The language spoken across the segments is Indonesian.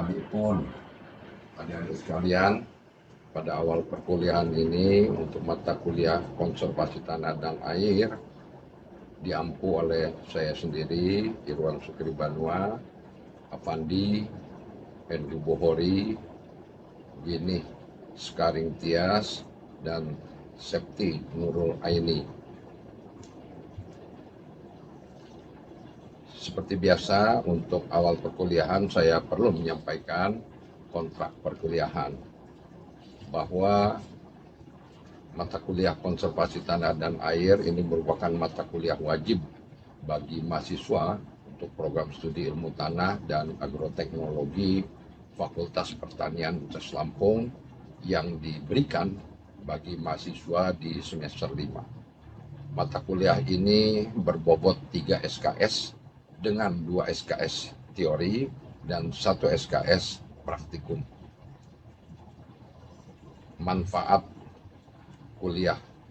kami pun adik-adik sekalian pada awal perkuliahan ini untuk mata kuliah konservasi tanah dan air diampu oleh saya sendiri, Irwan Sukri Banua, Avandi, Hendru Bohori, Gini Skaring Tias, dan Septi Nurul Aini. Seperti biasa, untuk awal perkuliahan saya perlu menyampaikan kontrak perkuliahan bahwa mata kuliah konservasi tanah dan air ini merupakan mata kuliah wajib bagi mahasiswa untuk program studi ilmu tanah dan agroteknologi Fakultas Pertanian Universitas Lampung yang diberikan bagi mahasiswa di semester 5. Mata kuliah ini berbobot 3 SKS dengan 2 SKS teori dan 1 SKS praktikum. Manfaat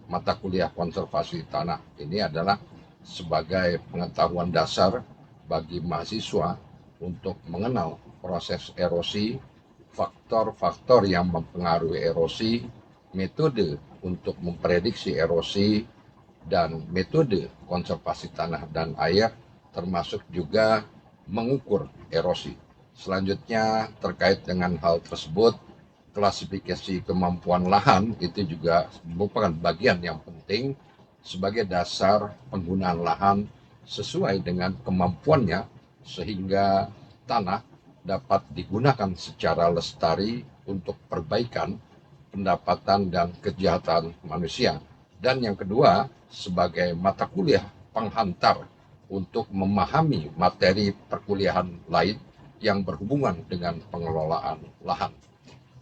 mata kuliah konservasi tanah ini adalah sebagai pengetahuan dasar bagi mahasiswa untuk mengenal proses erosi, faktor-faktor yang mempengaruhi erosi, metode untuk memprediksi erosi, dan metode konservasi tanah dan air, termasuk juga mengukur erosi. Selanjutnya, terkait dengan hal tersebut, klasifikasi kemampuan lahan itu juga merupakan bagian yang penting sebagai dasar penggunaan lahan sesuai dengan kemampuannya sehingga tanah dapat digunakan secara lestari untuk perbaikan pendapatan dan kesejahteraan manusia. Dan yang kedua, sebagai mata kuliah penghantar untuk memahami materi perkuliahan lain yang berhubungan dengan pengelolaan lahan.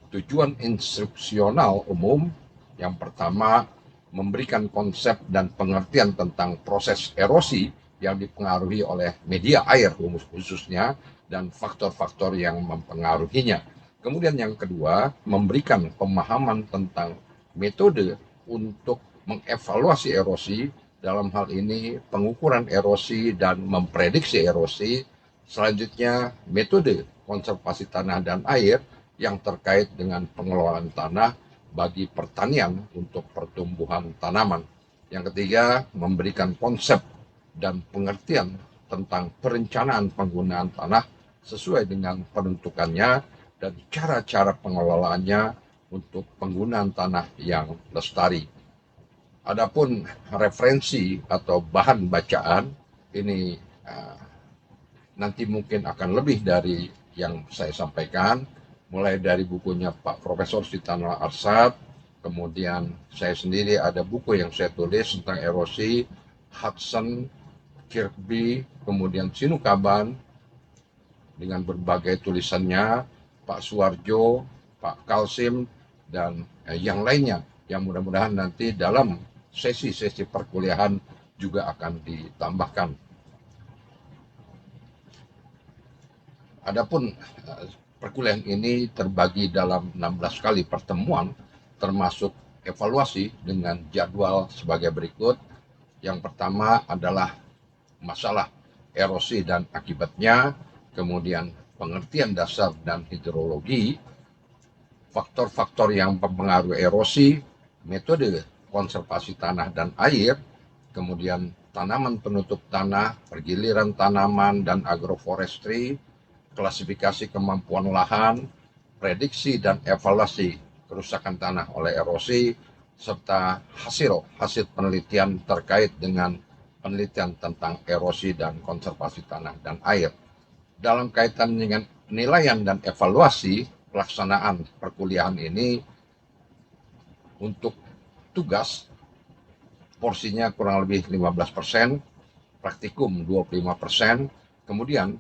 Tujuan instruksional umum yang pertama, memberikan konsep dan pengertian tentang proses erosi yang dipengaruhi oleh media air khususnya dan faktor-faktor yang mempengaruhinya. Kemudian yang kedua, memberikan pemahaman tentang metode untuk mengevaluasi erosi, dalam hal ini pengukuran erosi dan memprediksi erosi. Selanjutnya, metode konservasi tanah dan air yang terkait dengan pengelolaan tanah bagi pertanian untuk pertumbuhan tanaman. Yang ketiga, memberikan konsep dan pengertian tentang perencanaan penggunaan tanah sesuai dengan peruntukannya dan cara-cara pengelolaannya untuk penggunaan tanah yang lestari. Adapun referensi atau bahan bacaan ini nanti mungkin akan lebih dari yang saya sampaikan, mulai dari bukunya Pak Profesor Sitana Arsad, kemudian saya sendiri ada buku yang saya tulis tentang erosi, Hudson, Kirby, kemudian Sinukaban, dengan berbagai tulisannya, Pak Suwarjo, Pak Kalsim, dan yang lainnya, yang mudah-mudahan nanti dalam sesi-sesi perkuliahan juga akan ditambahkan. Adapun perkuliahan ini terbagi dalam 16 kali pertemuan, termasuk evaluasi dengan jadwal sebagai berikut. Yang pertama adalah masalah erosi dan akibatnya, kemudian pengertian dasar dan hidrologi, faktor-faktor yang mempengaruhi erosi, metode konservasi tanah dan air, kemudian tanaman penutup tanah, pergiliran tanaman dan agroforestry, klasifikasi kemampuan lahan, prediksi dan evaluasi kerusakan tanah oleh erosi, serta hasil penelitian terkait dengan penelitian tentang erosi dan konservasi tanah dan air. Dalam kaitan dengan penilaian dan evaluasi pelaksanaan perkuliahan ini, untuk tugas porsinya kurang lebih 15%, praktikum 25%, kemudian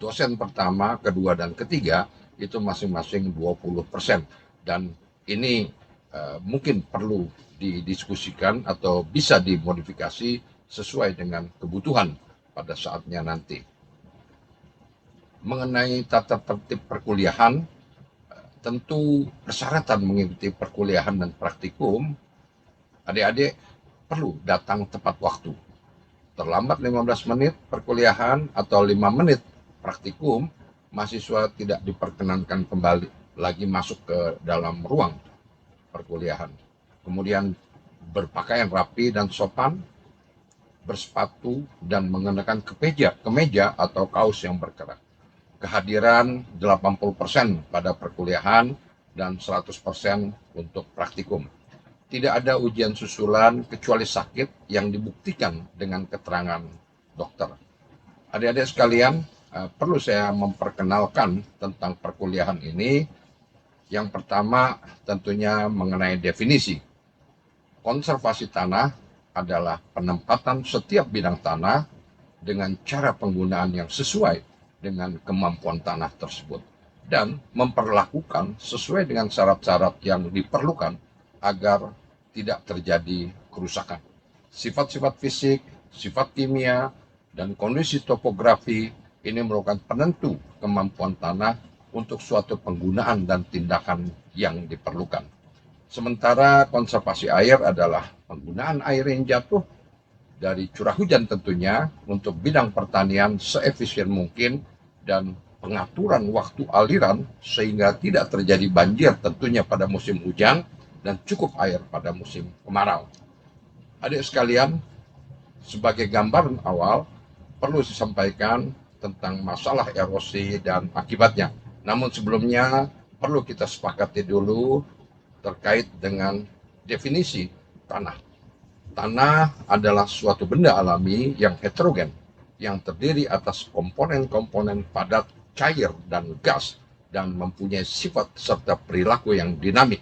dosen pertama, kedua, dan ketiga itu masing-masing 20%. Dan ini mungkin perlu didiskusikan atau bisa dimodifikasi sesuai dengan kebutuhan pada saatnya nanti. Mengenai tata tertib perkuliahan, tentu persyaratan mengikuti perkuliahan dan praktikum, adik-adik perlu datang tepat waktu. Terlambat 15 menit perkuliahan atau 5 menit praktikum, mahasiswa tidak diperkenankan kembali lagi masuk ke dalam ruang perkuliahan. Kemudian berpakaian rapi dan sopan, bersepatu dan mengenakan kemeja atau kaos yang berkerak. Kehadiran 80% pada perkuliahan dan 100% untuk praktikum. Tidak ada ujian susulan kecuali sakit yang dibuktikan dengan keterangan dokter. Adik-adik sekalian, perlu saya memperkenalkan tentang perkuliahan ini. Yang pertama tentunya mengenai definisi. Konservasi tanah adalah penempatan setiap bidang tanah dengan cara penggunaan yang sesuai dengan kemampuan tanah tersebut dan memperlakukan sesuai dengan syarat-syarat yang diperlukan agar tidak terjadi kerusakan. Sifat-sifat fisik, sifat kimia, dan kondisi topografi ini merupakan penentu kemampuan tanah untuk suatu penggunaan dan tindakan yang diperlukan. Sementara konservasi air adalah penggunaan air yang jatuh dari curah hujan tentunya untuk bidang pertanian seefisien mungkin dan pengaturan waktu aliran sehingga tidak terjadi banjir tentunya pada musim hujan dan cukup air pada musim kemarau. Adik sekalian, sebagai gambaran awal perlu disampaikan tentang masalah erosi dan akibatnya. Namun sebelumnya perlu kita sepakati dulu terkait dengan definisi tanah. Tanah adalah suatu benda alami yang heterogen, yang terdiri atas komponen-komponen padat, cair, dan gas, dan mempunyai sifat serta perilaku yang dinamik.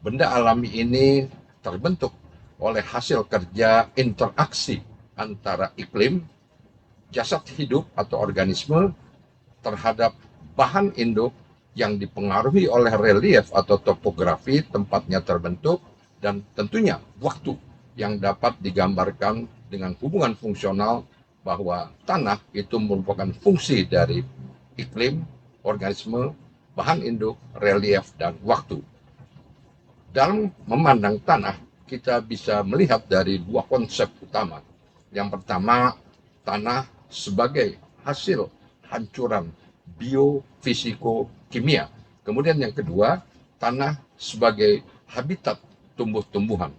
Benda alami ini terbentuk oleh hasil kerja interaksi antara iklim, jasad hidup atau organisme terhadap bahan induk yang dipengaruhi oleh relief atau topografi tempatnya terbentuk dan tentunya waktu yang dapat digambarkan dengan hubungan fungsional bahwa tanah itu merupakan fungsi dari iklim, organisme, bahan induk, relief, dan waktu. Dalam memandang tanah, kita bisa melihat dari dua konsep utama. Yang pertama, tanah sebagai hasil hancuran biofisiko-kimia. Kemudian yang kedua, tanah sebagai habitat tumbuh-tumbuhan.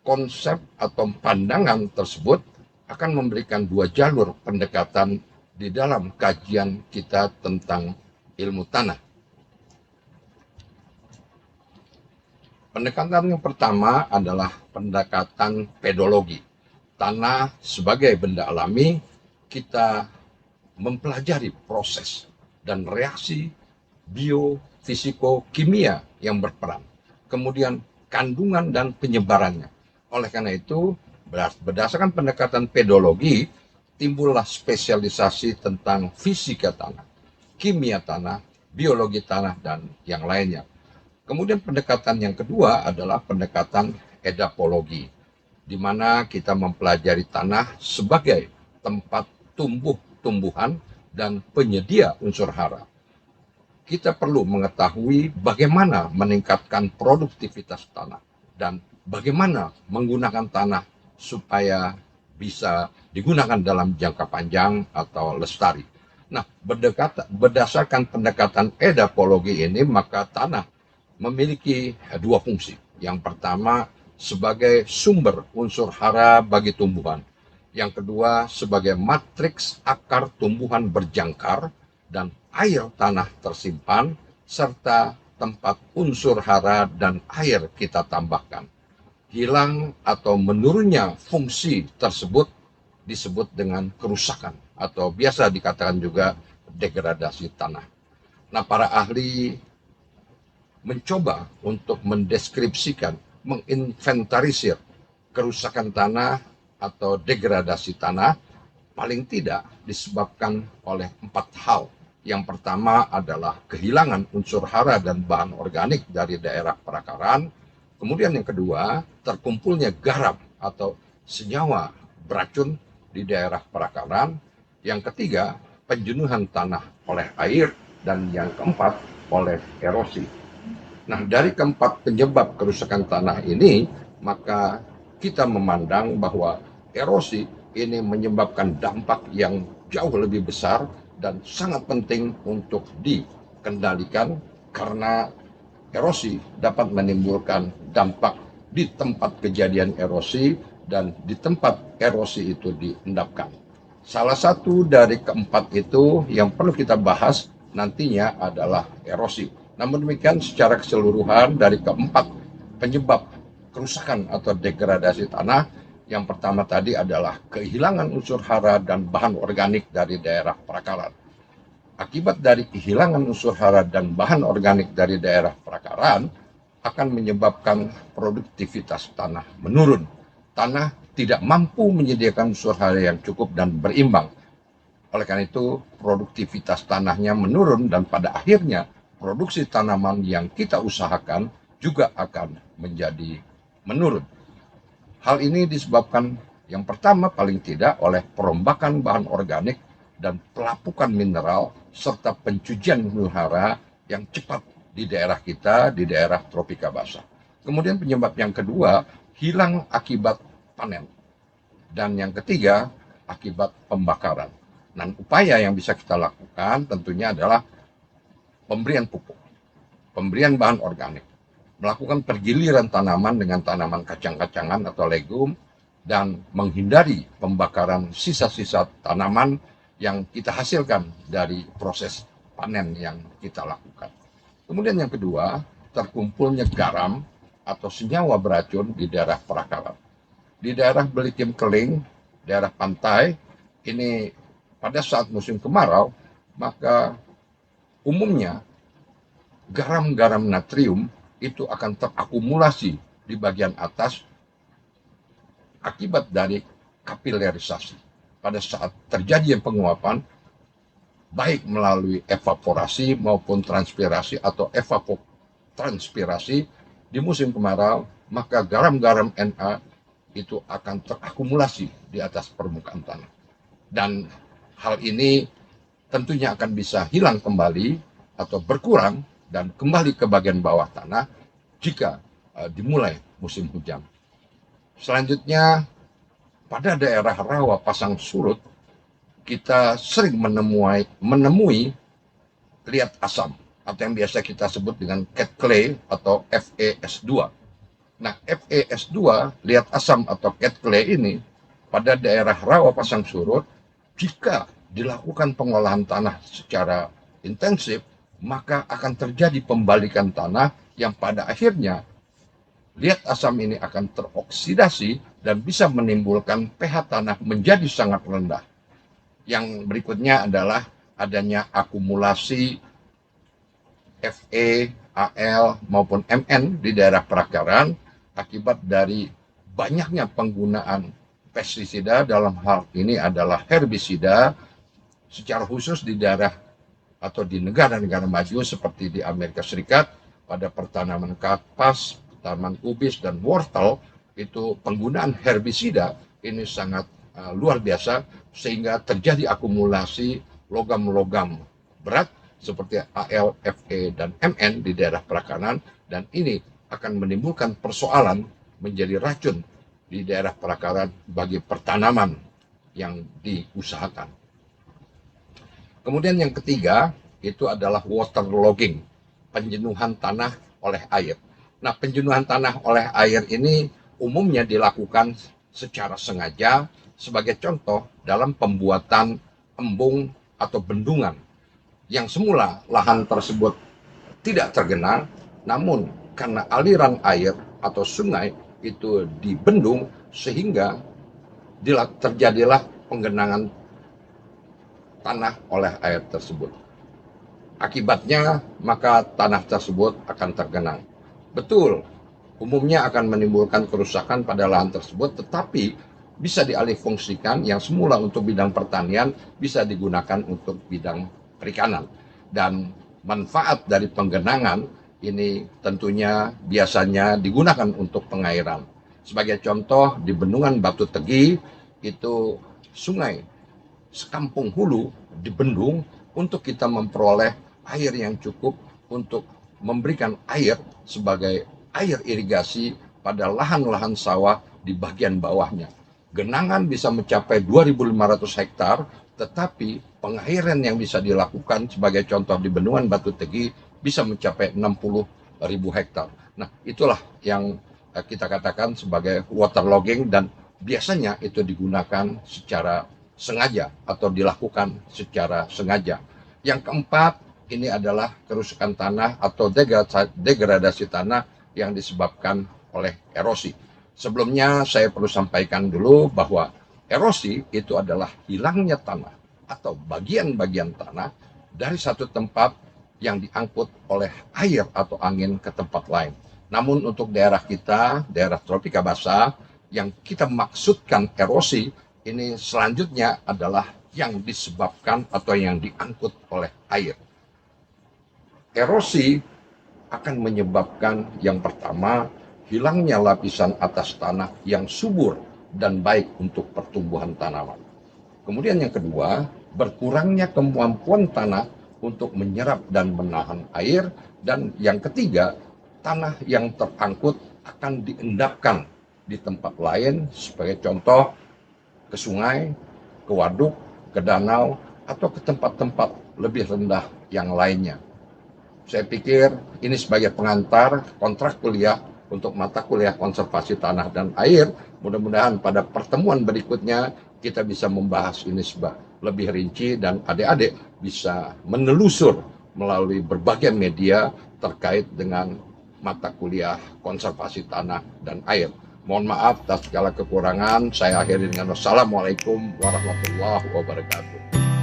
Konsep atau pandangan tersebut akan memberikan dua jalur pendekatan di dalam kajian kita tentang ilmu tanah. Pendekatan yang pertama adalah pendekatan pedologi. Tanah sebagai benda alami, kita mempelajari proses dan reaksi biofisiko-kimia yang berperan. Kemudian kandungan dan penyebarannya. Oleh karena itu, berdasarkan pendekatan pedologi, timbullah spesialisasi tentang fisika tanah, kimia tanah, biologi tanah, dan yang lainnya. Kemudian pendekatan yang kedua adalah pendekatan edapologi, di mana kita mempelajari tanah sebagai tempat tumbuh-tumbuhan dan penyedia unsur hara. Kita perlu mengetahui bagaimana meningkatkan produktivitas tanah dan bagaimana menggunakan tanah supaya bisa digunakan dalam jangka panjang atau lestari. Nah, berdasarkan pendekatan edapologi ini, maka tanah memiliki dua fungsi. Yang pertama, sebagai sumber unsur hara bagi tumbuhan. Yang kedua, sebagai matriks akar tumbuhan berjangkar dan air tanah tersimpan, serta tempat unsur hara dan air kita tambahkan. Hilang atau menurunnya fungsi tersebut disebut dengan kerusakan atau biasa dikatakan juga degradasi tanah. Nah, para ahli mencoba untuk mendeskripsikan, menginventarisir kerusakan tanah atau degradasi tanah paling tidak disebabkan oleh 4 hal. Yang pertama adalah kehilangan unsur hara dan bahan organik dari daerah perakaran. Kemudian yang kedua, terkumpulnya garam atau senyawa beracun di daerah perakaran. Yang ketiga, penjenuhan tanah oleh air. Dan yang keempat, oleh erosi. Nah, dari keempat penyebab kerusakan tanah ini, maka kita memandang bahwa erosi ini menyebabkan dampak yang jauh lebih besar dan sangat penting untuk dikendalikan karena erosi dapat menimbulkan dampak di tempat kejadian erosi dan di tempat erosi itu diendapkan. Salah satu dari keempat itu yang perlu kita bahas nantinya adalah erosi. Namun demikian secara keseluruhan dari keempat penyebab kerusakan atau degradasi tanah, yang pertama tadi adalah kehilangan unsur hara dan bahan organik dari daerah perakaran. Akibat dari kehilangan unsur hara dan bahan organik dari daerah perakaran akan menyebabkan produktivitas tanah menurun. Tanah tidak mampu menyediakan unsur hara yang cukup dan berimbang. Oleh karena itu, produktivitas tanahnya menurun dan pada akhirnya produksi tanaman yang kita usahakan juga akan menjadi menurun. Hal ini disebabkan yang pertama paling tidak oleh perombakan bahan organik dan pelapukan mineral serta pencucian huru hara yang cepat di daerah kita, di daerah tropika basah. Kemudian penyebab yang kedua, hilang akibat panen. Dan yang ketiga, akibat pembakaran. Dan upaya yang bisa kita lakukan tentunya adalah pemberian pupuk, pemberian bahan organik, melakukan pergiliran tanaman dengan tanaman kacang-kacangan atau legum, dan menghindari pembakaran sisa-sisa tanaman yang kita hasilkan dari proses panen yang kita lakukan. Kemudian yang kedua, terkumpulnya garam atau senyawa beracun di daerah perakaran. Di daerah Belitung Keling, daerah pantai, ini pada saat musim kemarau, maka umumnya garam-garam natrium itu akan terakumulasi di bagian atas akibat dari kapilerisasi. Pada saat terjadi penguapan, baik melalui evaporasi maupun transpirasi atau evapotranspirasi di musim kemarau, maka garam-garam Na itu akan terakumulasi di atas permukaan tanah. Dan hal ini tentunya akan bisa hilang kembali atau berkurang dan kembali ke bagian bawah tanah jika dimulai musim hujan. Selanjutnya, pada daerah rawa pasang surut, kita sering menemui liat asam atau yang biasa kita sebut dengan cat clay atau FeS2. Nah, FeS2, liat asam atau cat clay ini pada daerah rawa pasang surut, jika dilakukan pengolahan tanah secara intensif, maka akan terjadi pembalikan tanah yang pada akhirnya liat asam ini akan teroksidasi dan bisa menimbulkan pH tanah menjadi sangat rendah. Yang berikutnya adalah adanya akumulasi Fe, Al maupun Mn di daerah perakaran akibat dari banyaknya penggunaan pestisida, dalam hal ini adalah herbisida, secara khusus di daerah atau di negara-negara maju seperti di Amerika Serikat pada pertanaman kapas, tanaman kubis dan wortel, itu penggunaan herbisida ini sangat luar biasa sehingga terjadi akumulasi logam-logam berat seperti Al, Fe dan Mn di daerah perakaran, dan ini akan menimbulkan persoalan menjadi racun di daerah perakaran bagi pertanaman yang diusahakan. Kemudian yang ketiga itu adalah waterlogging, penjenuhan tanah oleh air. Nah, penjenuhan tanah oleh air ini umumnya dilakukan secara sengaja sebagai contoh dalam pembuatan embung atau bendungan yang semula lahan tersebut tidak tergenang, namun karena aliran air atau sungai itu dibendung sehingga terjadilah penggenangan tanah oleh air tersebut. Akibatnya maka tanah tersebut akan tergenang. Betul, umumnya akan menimbulkan kerusakan pada lahan tersebut, tetapi bisa dialihfungsikan yang semula untuk bidang pertanian bisa digunakan untuk bidang perikanan. Dan manfaat dari penggenangan ini tentunya biasanya digunakan untuk pengairan. Sebagai contoh, di Bendungan Batu Tegi itu sungai sekampung hulu dibendung untuk kita memperoleh air yang cukup untuk memberikan air sebagai air irigasi pada lahan-lahan sawah di bagian bawahnya. Genangan bisa mencapai 2.500 hektar, tetapi pengairan yang bisa dilakukan sebagai contoh di Bendungan Batu Tegi bisa mencapai 60.000 hektar. Nah, itulah yang kita katakan sebagai waterlogging, dan biasanya itu digunakan secara sengaja atau dilakukan secara sengaja. Yang keempat, ini adalah kerusakan tanah atau degradasi tanah yang disebabkan oleh erosi. Sebelumnya saya perlu sampaikan dulu bahwa erosi itu adalah hilangnya tanah atau bagian-bagian tanah dari satu tempat yang diangkut oleh air atau angin ke tempat lain. Namun untuk daerah kita, daerah tropika basah, yang kita maksudkan erosi, ini selanjutnya adalah yang disebabkan atau yang diangkut oleh air. Erosi akan menyebabkan yang pertama, hilangnya lapisan atas tanah yang subur dan baik untuk pertumbuhan tanaman. Kemudian yang kedua, berkurangnya kemampuan tanah untuk menyerap dan menahan air. Dan yang ketiga, tanah yang terangkut akan diendapkan di tempat lain, sebagai contoh ke sungai, ke waduk, ke danau, atau ke tempat-tempat lebih rendah yang lainnya. Saya pikir ini sebagai pengantar kontrak kuliah untuk mata kuliah konservasi tanah dan air. Mudah-mudahan pada pertemuan berikutnya kita bisa membahas ini lebih rinci dan adik-adik bisa menelusur melalui berbagai media terkait dengan mata kuliah konservasi tanah dan air. Mohon maaf atas segala kekurangan. Saya akhiri dengan wassalamualaikum warahmatullahi wabarakatuh.